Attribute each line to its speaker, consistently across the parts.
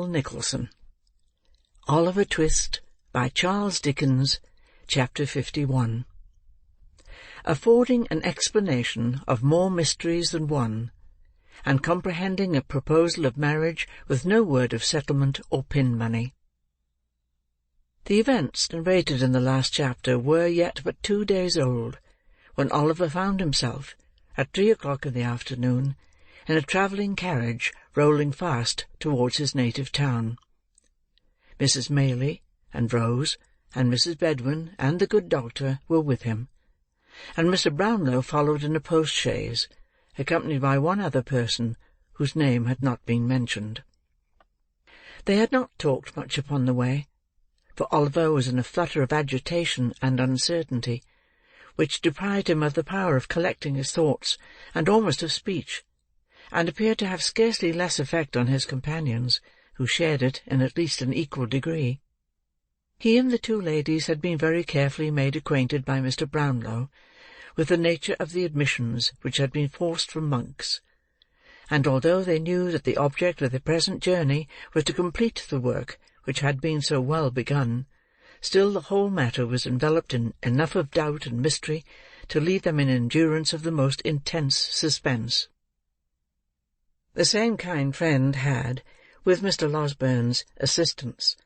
Speaker 1: Nicholson. Oliver Twist, by Charles Dickens. Chapter 51. Affording an explanation of more mysteries than one, and comprehending a proposal of marriage with no word of settlement or pin money. The events narrated in the last chapter were yet but 2 days old, when Oliver found himself, at 3 o'clock in the afternoon, in a travelling carriage rolling fast towards his native town. Mrs. Maylie, and Rose, and Mrs. Bedwin, and the good doctor were with him, and Mr. Brownlow followed in a post-chaise, accompanied by one other person, whose name had not been mentioned. They had not talked much upon the way, for Oliver was in a flutter of agitation and uncertainty, which deprived him of the power of collecting his thoughts, and almost of speech, and appeared to have scarcely less effect on his companions, who shared it in at least an equal degree. He and the 2 ladies had been very carefully made acquainted by Mr. Brownlow with the nature of the admissions which had been forced from Monks, and although they knew that the object of their present journey was to complete the work which had been so well begun, still the whole matter was enveloped in enough of doubt and mystery to leave them in endurance of the most intense suspense. The same kind friend had, with Mr. Losberne's assistance,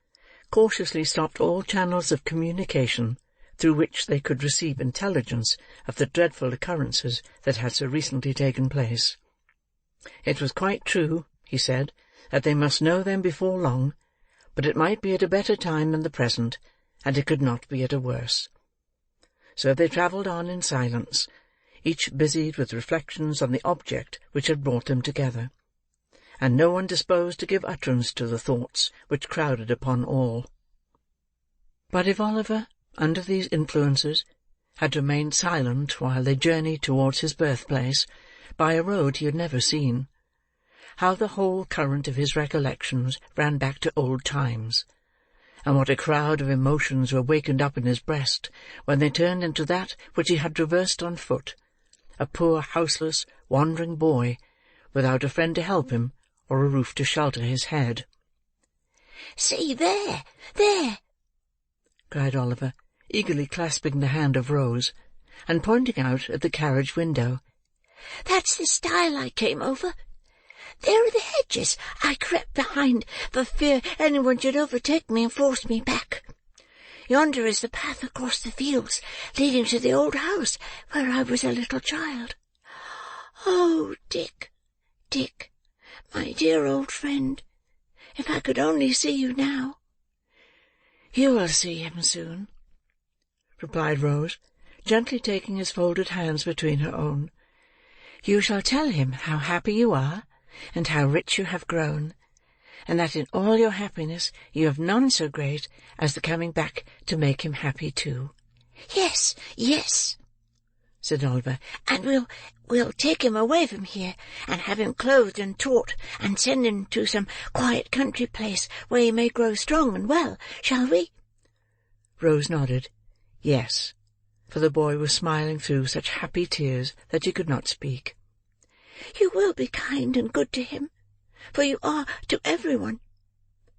Speaker 1: cautiously stopped all channels of communication through which they could receive intelligence of the dreadful occurrences that had so recently taken place. It was quite true, he said, that they must know them before long, but it might be at a better time than the present, and it could not be at a worse. So they travelled on in silence, each busied with reflections on the object which had brought them together, and no one disposed to give utterance to the thoughts which crowded upon all. But if Oliver, under these influences, had remained silent while they journeyed towards his birthplace, by a road he had never seen, how the whole current of his recollections ran back to old times, and what a crowd of emotions were wakened up in his breast when they turned into that which he had traversed on foot, a poor houseless, wandering boy, without a friend to help him, or a roof to shelter his head.
Speaker 2: "See there, there!"
Speaker 1: cried Oliver, eagerly clasping the hand of Rose, and pointing out at the carriage window.
Speaker 2: "That's the stile I came over. There are the hedges I crept behind for fear anyone should overtake me and force me back. Yonder is the path across the fields leading to the old house where I was a little child. Oh, Dick, Dick, my dear old friend, if I could only see you now!"
Speaker 1: "You will see him soon," replied Rose, gently taking his folded hands between her own. "You shall tell him how happy you are, and how rich you have grown, and that in all your happiness you have none so great as the coming back to make him happy too."
Speaker 2: "Yes, yes,"
Speaker 1: said Oliver,
Speaker 2: "and we'll take him away from here, and have him clothed and taught, and send him to some quiet country place where he may grow strong and well, shall we?"
Speaker 1: Rose nodded. Yes, for the boy was smiling through such happy tears that he could not speak.
Speaker 2: "You will be kind and good to him, for you are to everyone,"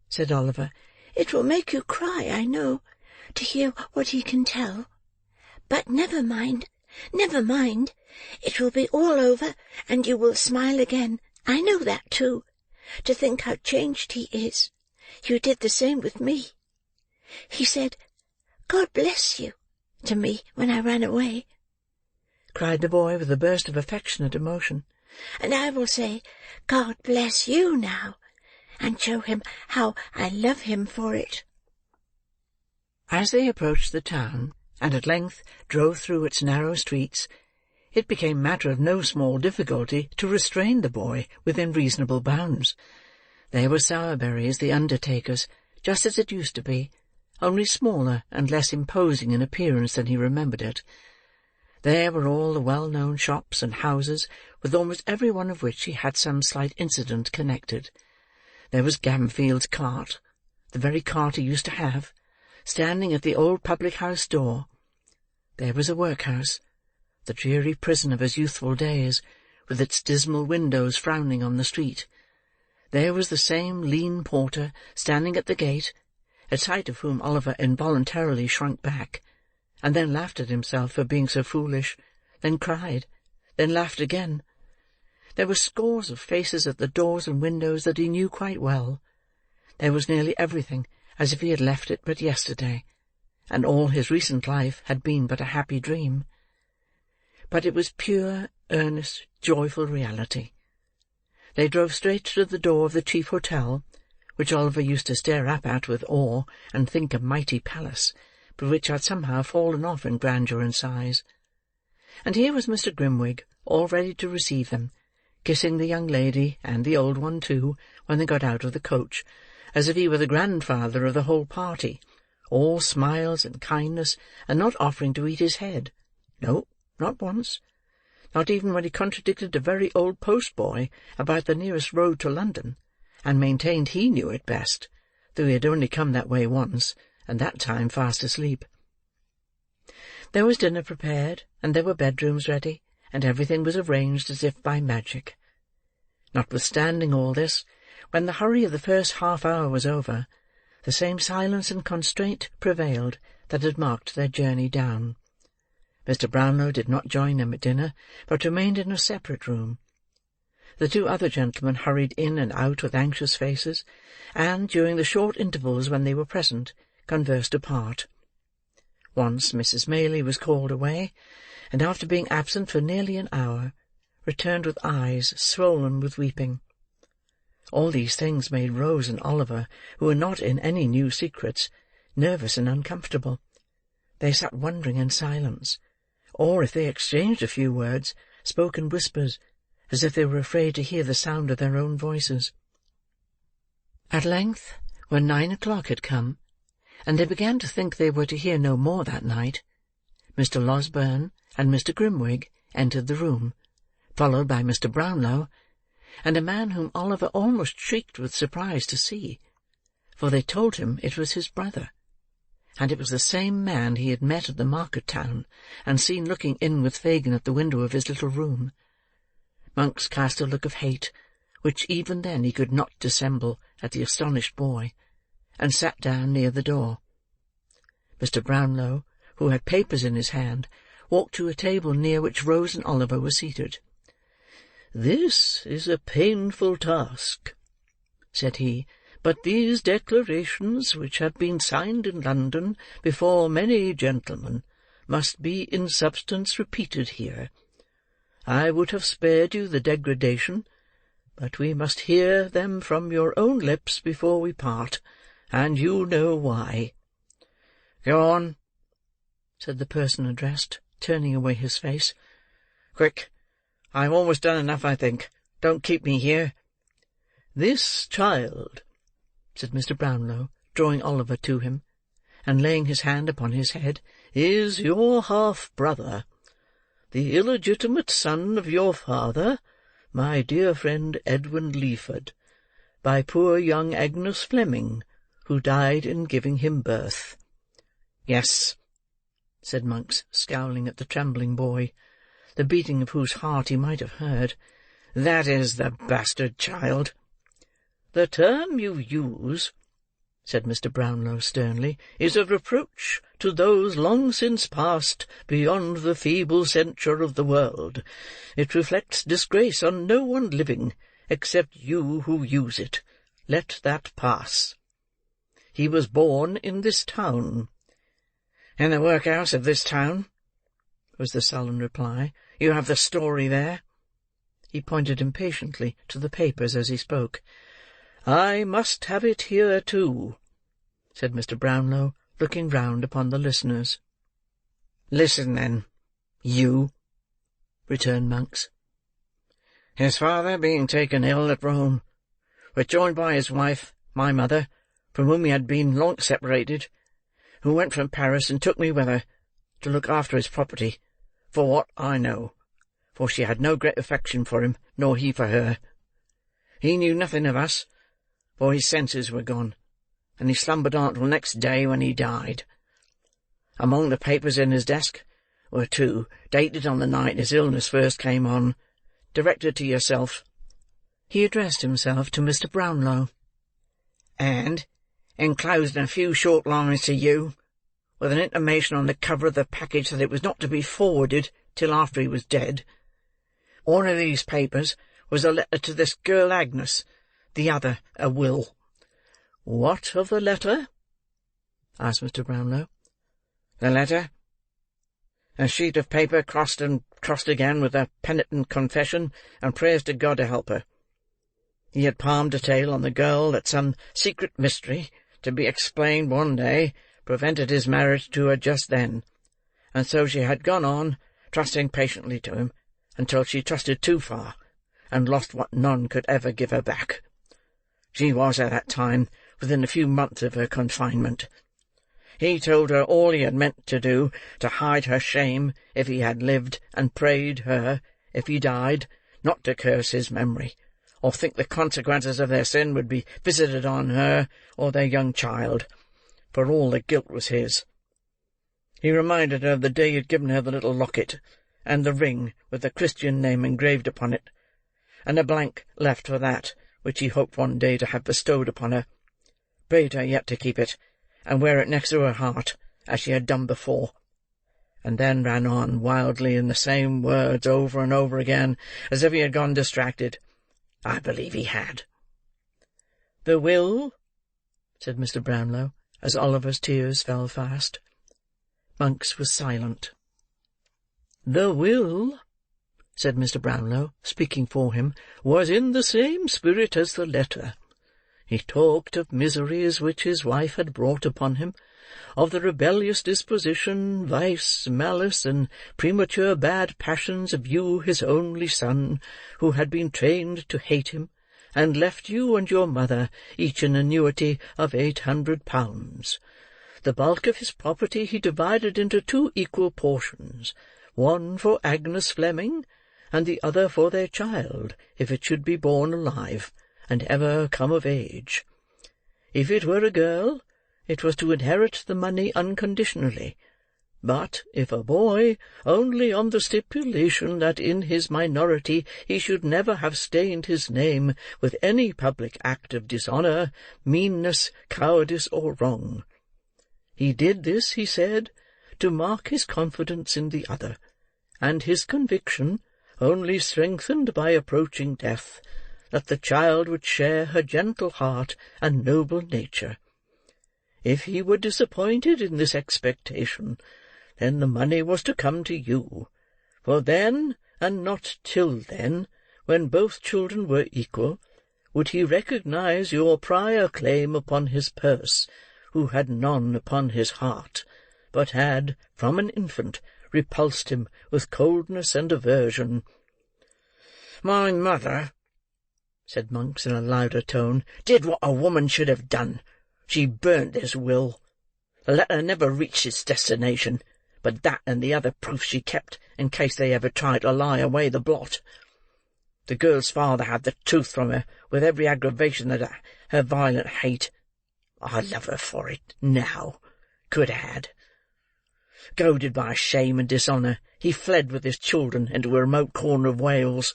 Speaker 2: said Oliver. "It will make you cry, I know, to hear what he can tell. But never mind, never mind. It will be all over, and you will smile again. I know that, too. To think how changed he is. You did the same with me. He said, 'God bless you,' to me when I ran away,"
Speaker 1: cried the boy with a burst of affectionate emotion.
Speaker 2: "And I will say, 'God bless you,' now, and show him how I love him for it."
Speaker 1: As they approached the town, and at length drove through its narrow streets, it became matter of no small difficulty to restrain the boy within reasonable bounds. There was Sowerberry's, the undertaker's, just as it used to be, only smaller and less imposing in appearance than he remembered it. There were all the well-known shops and houses, with almost every one of which he had some slight incident connected. There was Gamfield's cart, the very cart he used to have, standing at the old public-house door. There was a workhouse, the dreary prison of his youthful days, with its dismal windows frowning on the street. there was the same lean porter standing at the gate, at sight of whom Oliver involuntarily shrunk back, and then laughed at himself for being so foolish, then cried, then laughed again. There were scores of faces at the doors and windows that he knew quite well. There was nearly everything as if he had left it but yesterday, and all his recent life had been but a happy dream. But it was pure, earnest, joyful reality. They drove straight to the door of the chief hotel, which Oliver used to stare up at with awe, and think a mighty palace, but which had somehow fallen off in grandeur and size. And here was Mr. Grimwig, all ready to receive them, kissing the young lady, and the old one too, when they got out of the coach, as if he were the grandfather of the whole party, all smiles and kindness, and not offering to eat his head. No, not once. Not even when he contradicted a very old post-boy about the nearest road to London, and maintained he knew it best, though he had only come that way once, and that time fast asleep. There was dinner prepared, and there were bedrooms ready, and everything was arranged as if by magic. Notwithstanding all this, when the hurry of the first half-hour was over, the same silence and constraint prevailed that had marked their journey down. Mr. Brownlow did not join them at dinner, but remained in a separate room. The two other gentlemen hurried in and out with anxious faces, and, during the short intervals when they were present, conversed apart. Once Mrs. Maylie was called away, and after being absent for nearly an hour, returned with eyes swollen with weeping. All these things made Rose and Oliver, who were not in any new secrets, nervous and uncomfortable. They sat wondering in silence, or, if they exchanged a few words, spoke in whispers, as if they were afraid to hear the sound of their own voices. At length, when 9 o'clock had come, and they began to think they were to hear no more that night, Mr. Losberne and Mr. Grimwig entered the room, followed by Mr. Brownlow, and a man whom Oliver almost shrieked with surprise to see, for they told him it was his brother, and it was the same man he had met at the market-town, and seen looking in with Fagin at the window of his little room. Monks cast a look of hate, which even then he could not dissemble, at the astonished boy, and sat down near the door. Mr. Brownlow, who had papers in his hand, walked to a table near which Rose and Oliver were seated. "This is a painful task," said he, "but these declarations, which have been signed in London before many gentlemen, must be in substance repeated here. I would have spared you the degradation, but we must hear them from your own lips before we part, and you know why." "Go on," said the person addressed, turning away his face. "Quick! I've almost done enough, I think. Don't keep me here." "This child," said Mr. Brownlow, drawing Oliver to him, and laying his hand upon his head, "is your half-brother, the illegitimate son of your father, my dear friend Edwin Leeford, by poor young Agnes Fleming, who died in giving him birth." "Yes," said Monks, scowling at the trembling boy, the beating of whose heart he might have heard. "That is the bastard child." "The term you use," said Mr. Brownlow sternly, "is a reproach to those long since passed beyond the feeble censure of the world. It reflects disgrace on no one living, except you who use it. Let that pass. He was born in this town." "In the workhouse of this town," was the sullen reply. "You have the story there." He pointed impatiently to the papers as he spoke. "I must have it here too," said Mr. Brownlow, looking round upon the listeners. "Listen, then, you," returned Monks. "His father being taken ill at Rome, was joined by his wife, my mother, from whom he had been long separated, who went from Paris and took me with her, to look after his property, for what I know, for she had no great affection for him, nor he for her. He knew nothing of us, for his senses were gone, and he slumbered on till next day, when he died. Among the papers in his desk were two, dated on the night his illness first came on, directed to yourself. He addressed himself to Mr. Brownlow.
Speaker 3: "And enclosed in a few short lines to you, with an intimation on the cover of the package that it was not to be forwarded till after he was dead. One of these papers was a letter to this girl Agnes, the other a will."
Speaker 1: "What of the letter?" asked Mr. Brownlow.
Speaker 3: "The letter? A sheet of paper crossed and crossed again, with a penitent confession and prayers to God to help her. He had palmed a tale on the girl that some secret mystery, to be explained one day, prevented his marriage to her just then, and so she had gone on, trusting patiently to him, until she trusted too far, and lost what none could ever give her back. She was at that time within a few months of her confinement. He told her all he had meant to do to hide her shame if he had lived, and prayed her, if he died, not to curse his memory, or think the consequences of their sin would be visited on her or their young child, for all the guilt was his. He reminded her of the day he had given her the little locket, and the ring with the Christian name engraved upon it, and a blank left for that which he hoped one day to have bestowed upon her, prayed her yet to keep it, and wear it next to her heart, as she had done before, and then ran on wildly in the same words over and over again, as if he had gone distracted. I believe he had."
Speaker 1: "The will?" said Mr. Brownlow, as Oliver's tears fell fast. Monks was silent. "The will," said Mr. Brownlow, speaking for him, "was in the same spirit as the letter. He talked of miseries which his wife had brought upon him, of the rebellious disposition, vice, malice, and premature bad passions of you, his only son, who had been trained to hate him, and left you and your mother each an annuity of £800. The bulk of his property he divided into 2 equal portions, one for Agnes Fleming, and the other for their child, if it should be born alive, and ever come of age. If it were a girl, it was to inherit the money unconditionally; but if a boy, only on the stipulation that in his minority he should never have stained his name with any public act of dishonour, meanness, cowardice, or wrong. He did this, he said, to mark his confidence in the other, and his conviction, only strengthened by approaching death, that the child would share her gentle heart and noble nature. If he were disappointed in this expectation, then the money was to come to you, for then, and not till then, when both children were equal, would he recognize your prior claim upon his purse, who had none upon his heart, but had, from an infant, repulsed him with coldness and aversion."
Speaker 3: "My mother," said Monks in a louder tone, "did what a woman should have done. She burnt this will. The letter never reached its destination, but that and the other proofs she kept, in case they ever tried to lie away the blot. The girl's father had the truth from her, with every aggravation of her violent hate. I love her for it, now. Could have had. Goaded by shame and dishonour, he fled with his children into a remote corner of Wales,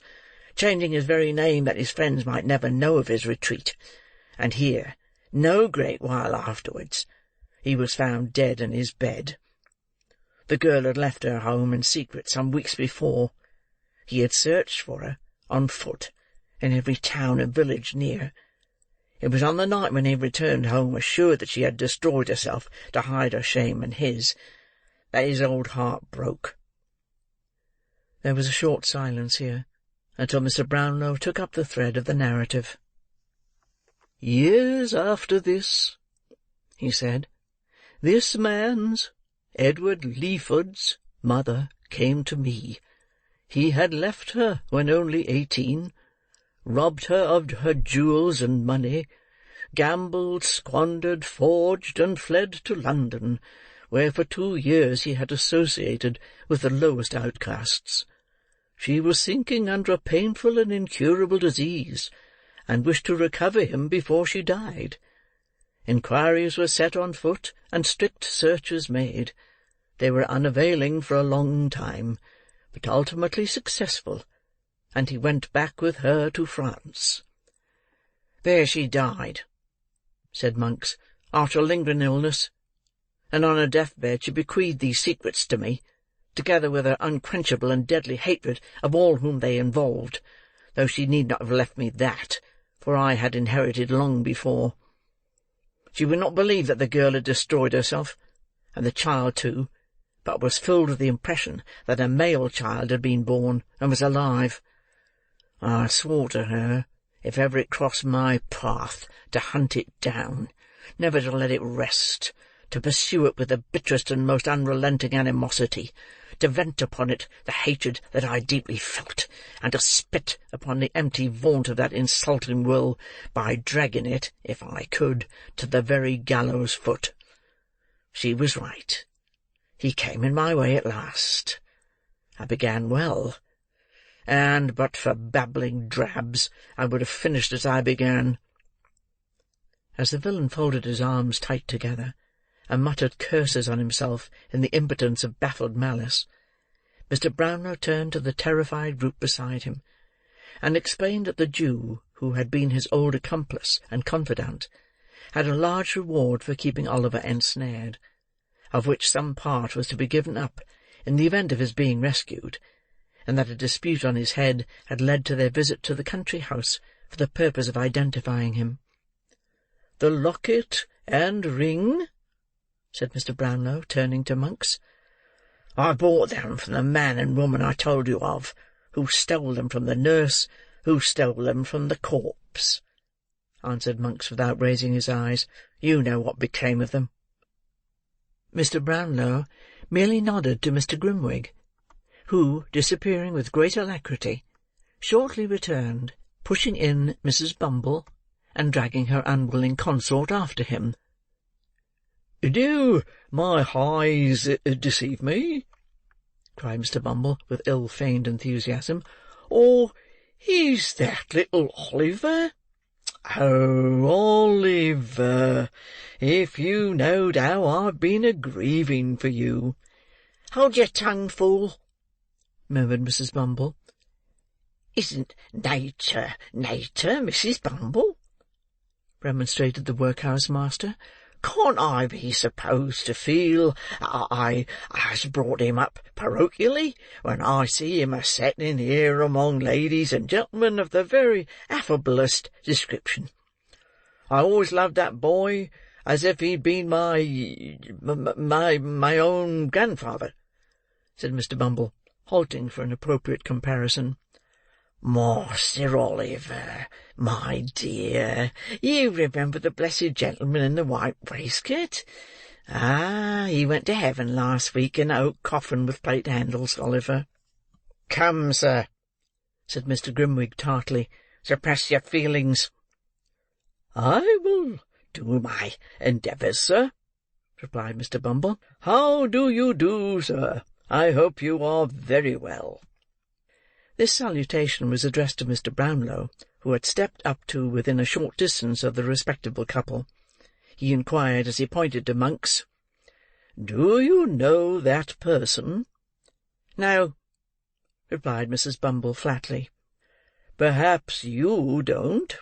Speaker 3: changing his very name that his friends might never know of his retreat, and here, no great while afterwards, he was found dead in his bed. The girl had left her home in secret some weeks before. He had searched for her, on foot, in every town and village near. It was on the night when he returned home, assured that she had destroyed herself to hide her shame and his, that his old heart broke." There was a short silence here, until Mr. Brownlow took up the thread of the narrative. "Years after this," he said, "this man's, Edward Leeford's, mother came to me. He had left her when only 18, robbed her of her jewels and money, gambled, squandered, forged, and fled to London, where for 2 years he had associated with the lowest outcasts. She was sinking under a painful and incurable disease, and wished to recover him before she died. Inquiries were set on foot, and strict searches made. They were unavailing for a long time, but ultimately successful, and he went back with her to France. "There she died," said Monks, "after a lingering illness, and on her death-bed she bequeathed these secrets to me, together with her unquenchable and deadly hatred of all whom they involved, though she need not have left me that, for I had inherited long before. She would not believe that the girl had destroyed herself, and the child too, but was filled with the impression that a male child had been born, and was alive. I swore to her, if ever it crossed my path, to hunt it down, never to let it rest, to pursue it with the bitterest and most unrelenting animosity, to vent upon it the hatred that I deeply felt, and to spit upon the empty vaunt of that insulting will, by dragging it, if I could, to the very gallows foot. She was right. He came in my way at last. I began well, and but for babbling drabs, I would have finished as I began." As the villain folded his arms tight together, and muttered curses on himself in the impotence of baffled malice, Mr. Brownlow turned to the terrified group beside him, and explained that the Jew, who had been his old accomplice and confidant, had a large reward for keeping Oliver ensnared, of which some part was to be given up in the event of his being rescued, and that a dispute on his head had led to their visit to the country house for the purpose of identifying him. "The locket and ring?" said Mr. Brownlow, turning to Monks. "I bought them from the man and woman I told you of, who stole them from the nurse, who stole them from the corpse," answered Monks without raising his eyes. "You know what became of them." Mr. Brownlow merely nodded to Mr. Grimwig, who, disappearing with great alacrity, shortly returned, pushing in Mrs. Bumble, and dragging her unwilling consort after him. "Do my eyes deceive me?" cried Mr. Bumble, with ill-feigned enthusiasm. "Or is that little Oliver? Oh, Oliver, if you knowed how I've been a-grieving for you." "Hold your tongue, fool," murmured Mrs. Bumble. "Isn't nature, Mrs. Bumble?" remonstrated the workhouse master. "Can't I be supposed to feel I has brought him up parochially, when I see him a-setting here among ladies and gentlemen of the very affablest description? I always loved that boy as if he'd been my own grandfather," said Mr. Bumble, halting for an appropriate comparison. "Master Oliver, my dear, you remember the blessed gentleman in the white waistcoat? Ah, he went to heaven last week in an oak coffin with plate handles, Oliver." "Come, sir," said Mr. Grimwig tartly, "suppress your feelings." "I will do my endeavours, sir," replied Mr. Bumble. "How do you do, sir? I hope you are very well." This salutation was addressed to Mr. Brownlow, who had stepped up to within a short distance of the respectable couple. He inquired, as he pointed to Monks, "Do you know that person?" "No," replied Mrs. Bumble flatly. "Perhaps you don't,"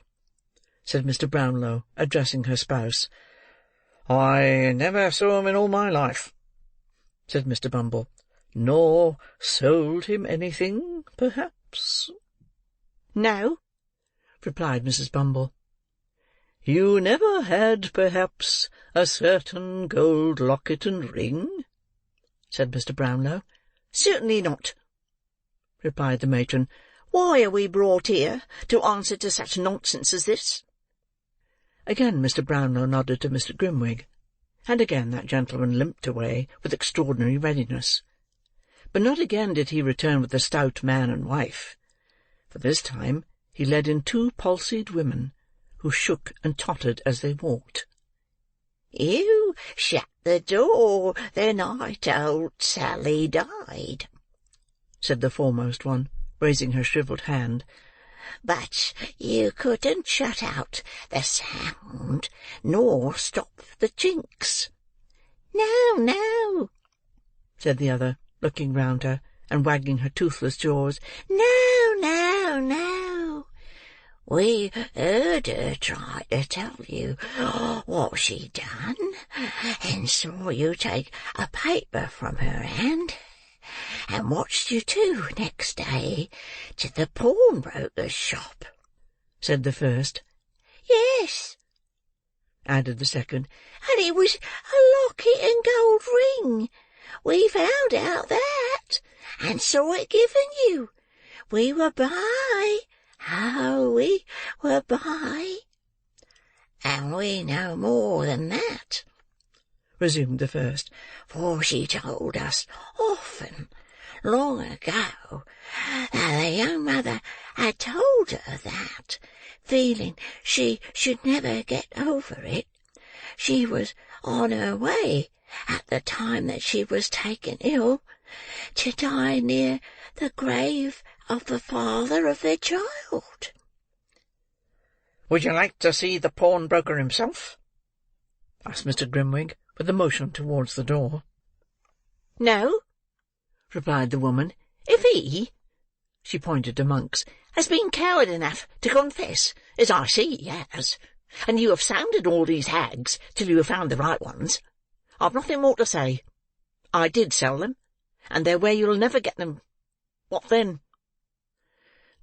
Speaker 3: said Mr. Brownlow, addressing her spouse. "I never saw him in all my life," said Mr. Bumble. "Nor sold him anything, perhaps?" "No," replied Mrs. Bumble. "You never had, perhaps, a certain gold locket and ring?" said Mr. Brownlow. "Certainly not," replied the matron. "Why are we brought here, to answer to such nonsense as this?" Again Mr. Brownlow nodded to Mr. Grimwig, and again that gentleman limped away with extraordinary readiness. But not again did he return with the stout man and wife, for this time he led in two palsied women, who shook and tottered as they walked. "You shut the door the night old Sally died," said the foremost one, raising her shrivelled hand. "But you couldn't shut out the sound, nor stop the chinks." "No, no," said the other, looking round her, and wagging her toothless jaws. "No, no, no.
Speaker 2: We heard her try to tell you what she'd done, and saw you take a paper from her hand, and watched you too next day to the pawnbroker's shop,"
Speaker 1: said the first.
Speaker 2: "Yes," added the second, "and it was a locket and gold ring. We found out that, and saw it given you. We were by. Oh, we were by. And we know more than that," resumed the first, "for she told us often, long ago, that the young mother had told her that, feeling she should never get over it, she was on her way, at the time that she was taken ill, to die near the grave of the father of their child."
Speaker 3: "Would you like to see the pawnbroker himself?" asked Mr. Grimwig, with a motion towards the door.
Speaker 1: "No," replied the woman. "If he," she pointed to Monks, "has been coward enough to confess, as I see he has, and you have sounded all these hags till you have found the right ones, I've nothing more to say. I did sell them, and they're where you'll never get them. What then?"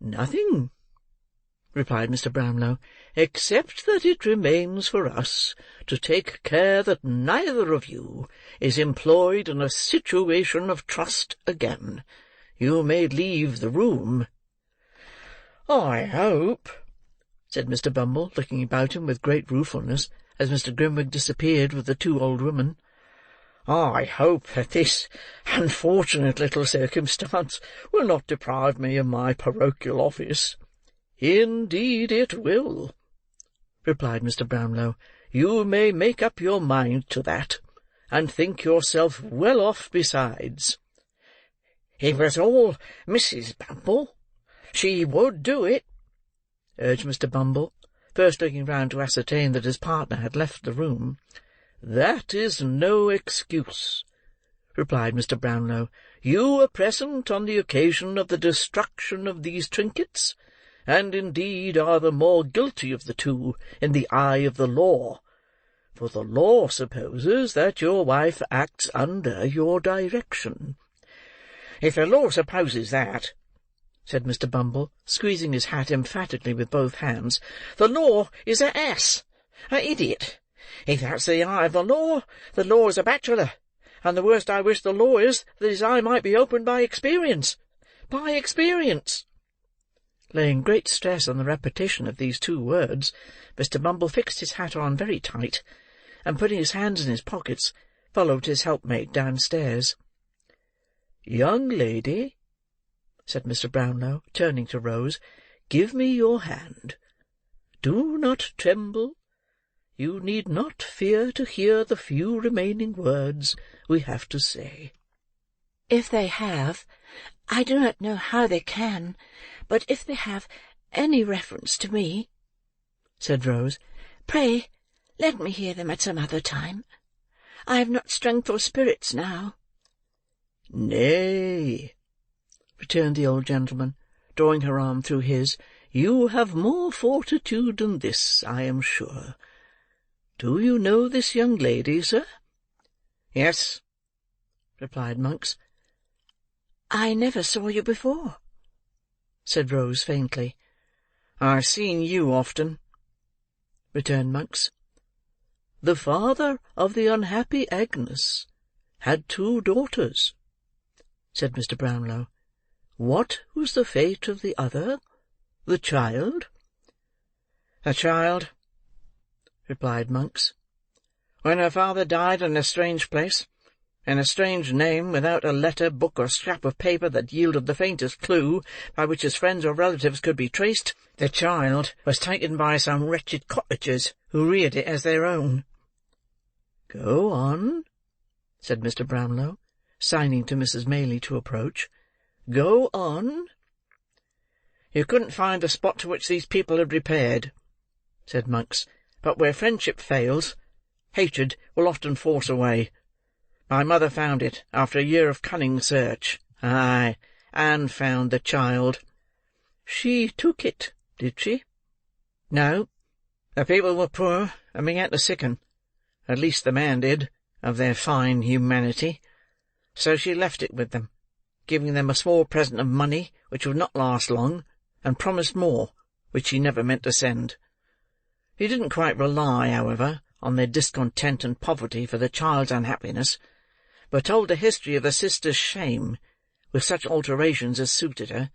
Speaker 4: "Nothing," replied Mr. Brownlow, "except that it remains for us to take care that neither of you is employed in a situation of trust again. You may leave the room."
Speaker 3: "I hope,"
Speaker 4: said Mr. Bumble, looking about him with great ruefulness, as Mr. Grimwig disappeared with the 2 old women,
Speaker 3: "I hope that this unfortunate little circumstance will not deprive me of my parochial office."
Speaker 4: "Indeed it will," replied Mr. Brownlow. "You may make up your mind to that, and think yourself well off besides."
Speaker 3: "If it was all Mrs. Bumble, she would do it," urged Mr. Bumble, first looking round to ascertain that his partner had left the room.
Speaker 4: "That is no excuse," replied Mr. Brownlow. "You were present on the occasion of the destruction of these trinkets, and indeed are the more guilty of the 2 in the eye of the law, for the law supposes that your wife acts under your direction."
Speaker 3: "If the law supposes that,"
Speaker 4: said Mr. Bumble, squeezing his hat emphatically with both hands,
Speaker 3: "the law is a ass, a idiot. If that's the eye of the law is a bachelor, and the worst I wish the law is that his eye might be opened by experience. By experience."
Speaker 1: Laying great stress on the repetition of these 2 words, Mr. Bumble fixed his hat on very tight, and putting his hands in his pockets, followed his helpmate downstairs.
Speaker 4: "Young lady," said Mr. Brownlow, turning to Rose, "give me your hand. Do not tremble. You need not fear to hear the few remaining words we have to say."
Speaker 2: "If they have, I do not know how they can, but if they have any reference to me," said Rose, "pray let me hear them at some other time. I have not strength or spirits now."
Speaker 4: "Nay," returned the old gentleman, drawing her arm through his, "you have more fortitude than this, I am sure. Do you know this young lady, sir?"
Speaker 3: "Yes,"
Speaker 4: replied Monks.
Speaker 2: "I never saw you before," said Rose faintly.
Speaker 3: "I've seen you often," returned Monks.
Speaker 4: "The father of the unhappy Agnes had 2 daughters," said Mr. Brownlow. "What was the fate of the other? The child?"
Speaker 3: "The child," replied Monks. "When her father died in a strange place, in a strange name, without a letter, book, or scrap of paper that yielded the faintest clue by which his friends or relatives could be traced, the child was taken by some wretched cottagers who reared it as their own."
Speaker 4: "Go on," said Mr. Brownlow, signing to Mrs. Maylie to approach. "Go on."
Speaker 3: "You couldn't find the spot to which these people had repaired," said Monks, "but where friendship fails, hatred will often force a way. My mother found it, after a year of cunning search. Aye, and found the child."
Speaker 4: "She took it, did she?"
Speaker 3: No, the people were poor and began to sicken. At least the man did, of their fine humanity. So she left it with them, giving them a small present of money which would not last long, and promised more, which she never meant to send. He didn't quite rely, however, on their discontent and poverty for the child's unhappiness, but told the history of the sister's shame, with such alterations as suited her,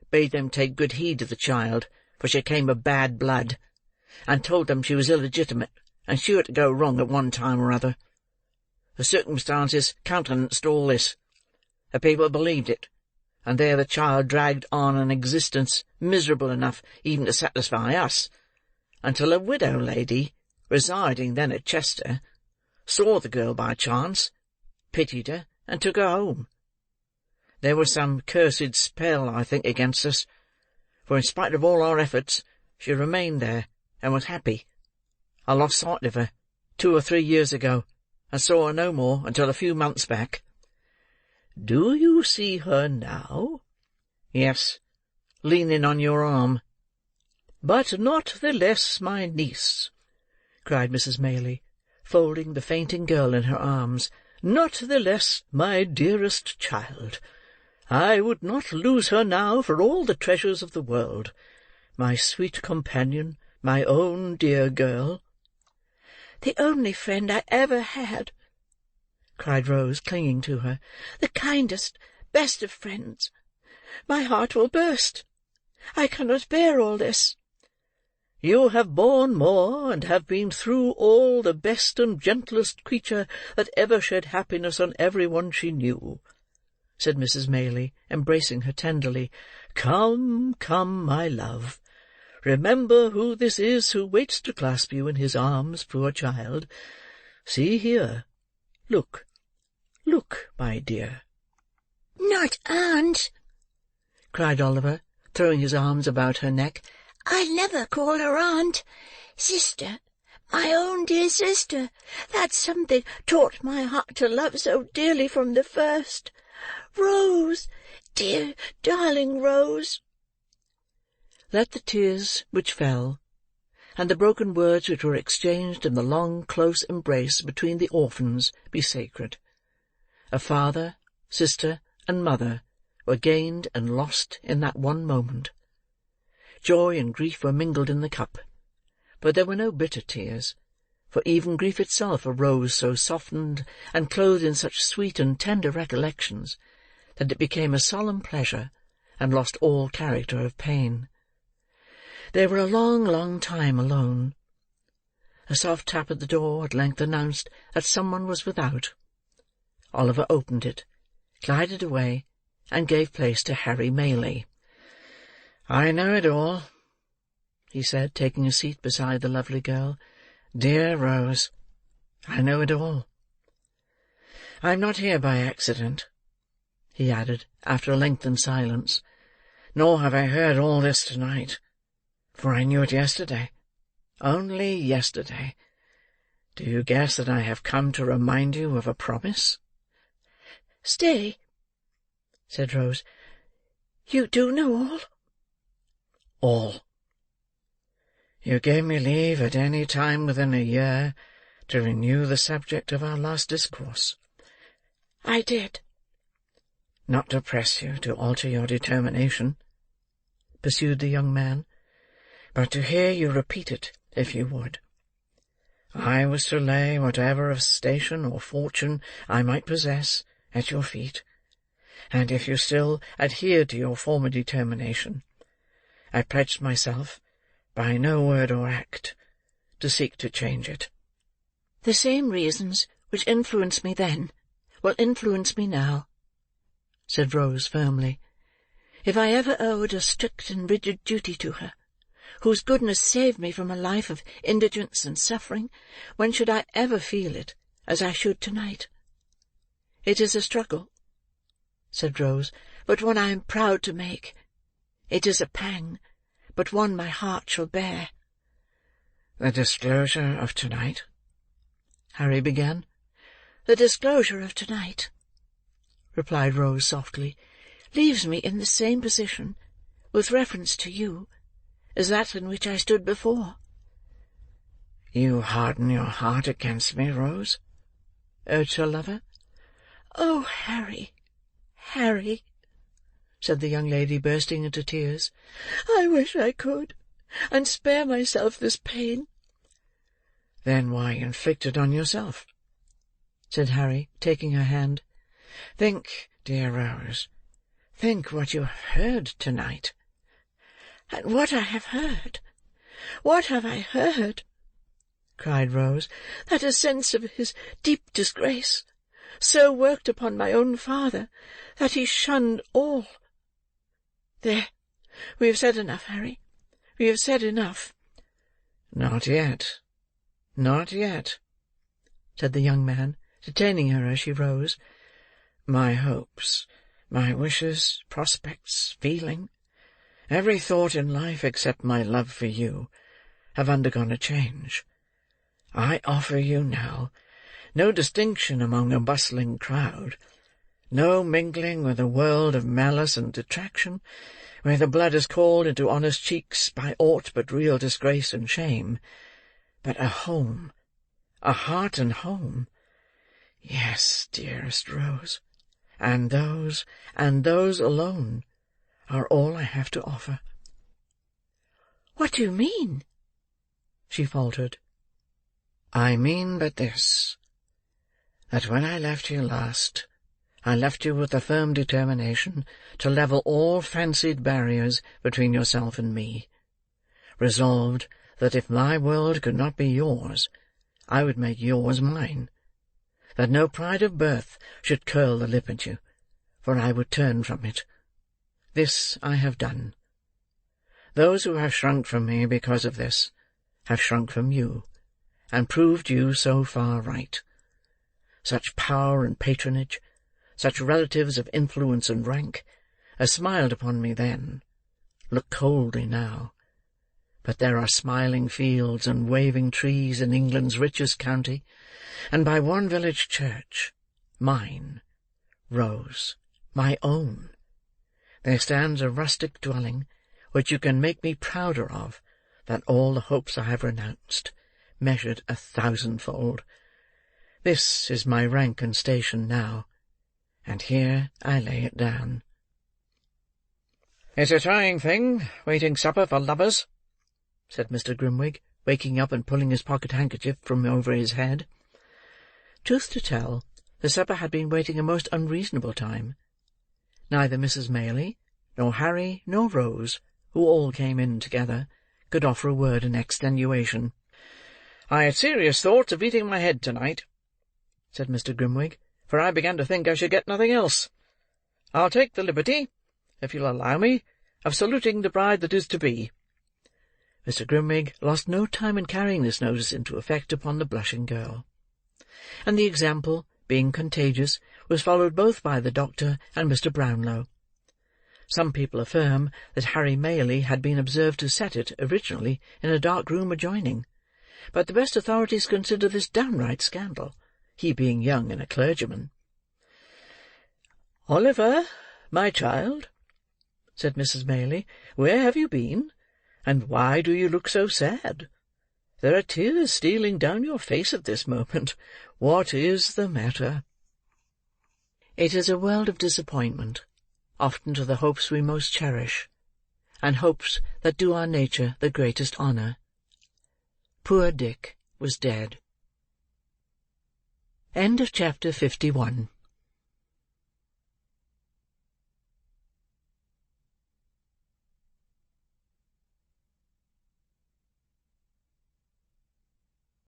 Speaker 3: bade them take good heed of the child, for she came of bad blood, and told them she was illegitimate, and sure to go wrong at one time or other. The circumstances countenanced all this. The people believed it, and there the child dragged on an existence miserable enough even to satisfy us, until a widow lady, residing then at Chester, saw the girl by chance, pitied her, and took her home. There was some cursed spell, I think, against us, for in spite of all our efforts, she remained there, and was happy. I lost sight of her 2 or 3 years ago, and saw her no more until a few months back."
Speaker 4: "Do you see her now?"
Speaker 3: "Yes, leaning on your arm."
Speaker 4: "But not the less my niece," cried Mrs. Maylie, folding the fainting girl in her arms, "not the less my dearest child. I would not lose her now for all the treasures of the world. My sweet companion, my own dear girl."
Speaker 2: "The only friend I ever had," cried Rose, clinging to her. "The kindest, best of friends. My heart will burst. I cannot bear all this."
Speaker 4: "You have borne more, and have been through all, the best and gentlest creature that ever shed happiness on every one she knew," said Mrs. Maylie, embracing her tenderly. "Come, come, my love. Remember who this is who waits to clasp you in his arms, poor child. See here. Look, look, my dear."
Speaker 2: "Not aunt,"
Speaker 1: cried Oliver, throwing his arms about her neck.
Speaker 2: "I'll never call her aunt. Sister, my own dear sister, that something taught my heart to love so dearly from the first. Rose, dear, darling Rose."
Speaker 1: Let the tears which fell, and the broken words which were exchanged in the long, close embrace between the orphans, be sacred. A father, sister, and mother were gained and lost in that one moment. Joy and grief were mingled in the cup, but there were no bitter tears, for even grief itself arose so softened and clothed in such sweet and tender recollections, that it became a solemn pleasure, and lost all character of pain. They were a long, long time alone. A soft tap at the door at length announced that some one was without. Oliver opened it, glided away, and gave place to Harry Maylie.
Speaker 3: "I know it all,"
Speaker 1: he said, taking a seat beside the lovely girl.
Speaker 3: "Dear Rose, I know it all. I am not here by accident," he added, after a lengthened silence, "nor have I heard all this to-night, for I knew it yesterday, only yesterday. Do you guess that I have come to remind you of a promise?"
Speaker 2: "Stay," said Rose. "You do know all?"
Speaker 3: "All. You gave me leave at any time within a year to renew the subject of our last discourse."
Speaker 2: "I did."
Speaker 3: "Not to press you to alter your determination," pursued the young man, "but to hear you repeat it, if you would. I was to lay whatever of station or fortune I might possess at your feet, and if you still adhered to your former determination, I pledged myself, by no word or act, to seek to change it."
Speaker 2: "The same reasons which influenced me then will influence me now," said Rose firmly. "If I ever owed a strict and rigid duty to her, whose goodness saved me from a life of indigence and suffering, when should I ever feel it as I should to-night? It is a struggle," said Rose, "but one I am proud to make. It is a pang, but one my heart shall bear."
Speaker 3: "The disclosure of to-night,"
Speaker 1: Harry began.
Speaker 2: "The disclosure of to-night," replied Rose softly, "leaves me in the same position, with reference to you, as that in which I stood before."
Speaker 3: "You harden your heart against me, Rose?" urged her lover.
Speaker 2: "Oh, Harry, Harry!" said the young lady, bursting into tears. "I wish I could, and spare myself this pain."
Speaker 3: "Then why inflict it on yourself?" said Harry, taking her hand. "Think, dear Rose, think what you have heard to-night."
Speaker 2: "And what I have heard? What have I heard?" cried Rose. "That a sense of his deep disgrace so worked upon my own father that he shunned all. There, we have said enough, Harry. We have said enough."
Speaker 3: "Not yet, not yet," said the young man, detaining her as she rose. "My hopes, my wishes, prospects, feeling, every thought in life except my love for you, have undergone a change. I offer you now no distinction among a bustling crowd, no mingling with a world of malice and detraction, where the blood is called into honest cheeks by aught but real disgrace and shame, but a home, a heart and home. Yes, dearest Rose, and those alone, are all I have to offer."
Speaker 2: "What do you mean?" she faltered.
Speaker 3: "I mean but this, that when I left you last, I left you with a firm determination to level all fancied barriers between yourself and me, resolved that if my world could not be yours, I would make yours mine, that no pride of birth should curl the lip at you, for I would turn from it. This I have done. Those who have shrunk from me because of this, have shrunk from you, and proved you so far right. Such power and patronage, such relatives of influence and rank, as smiled upon me then, look coldly now. But there are smiling fields and waving trees in England's richest county, and by one village church, mine, Rose, my own, there stands a rustic dwelling, which you can make me prouder of than all the hopes I have renounced, measured 1,000-fold. This is my rank and station now, and here I lay it down." "It's a trying thing, waiting supper for lovers," said Mr. Grimwig, waking up and pulling his pocket-handkerchief from over his head. Truth to tell, the supper had been waiting a most unreasonable time. Neither Mrs. Maylie, nor Harry, nor Rose, who all came in together, could offer a word in extenuation. "I had serious thoughts of eating my head to-night," said Mr. Grimwig, "for I began to think I should get nothing else. I'll take the liberty, if you'll allow me, of saluting the bride that is to be." Mr. Grimwig lost no time in carrying this notice into effect upon the blushing girl; and the example, being contagious, was followed both by the doctor and Mr. Brownlow. Some people affirm that Harry Maylie had been observed to set it, originally, in a dark room adjoining, but the best authorities consider this downright scandal, he being young and a clergyman. "Oliver, my child," said Mrs. Maylie, "where have you been, and why do you look so sad? There are tears stealing down your face at this moment. What is the matter?" It is a world of disappointment, often to the hopes we most cherish, and hopes that do our nature the greatest honour. Poor Dick was dead. Chapter 51.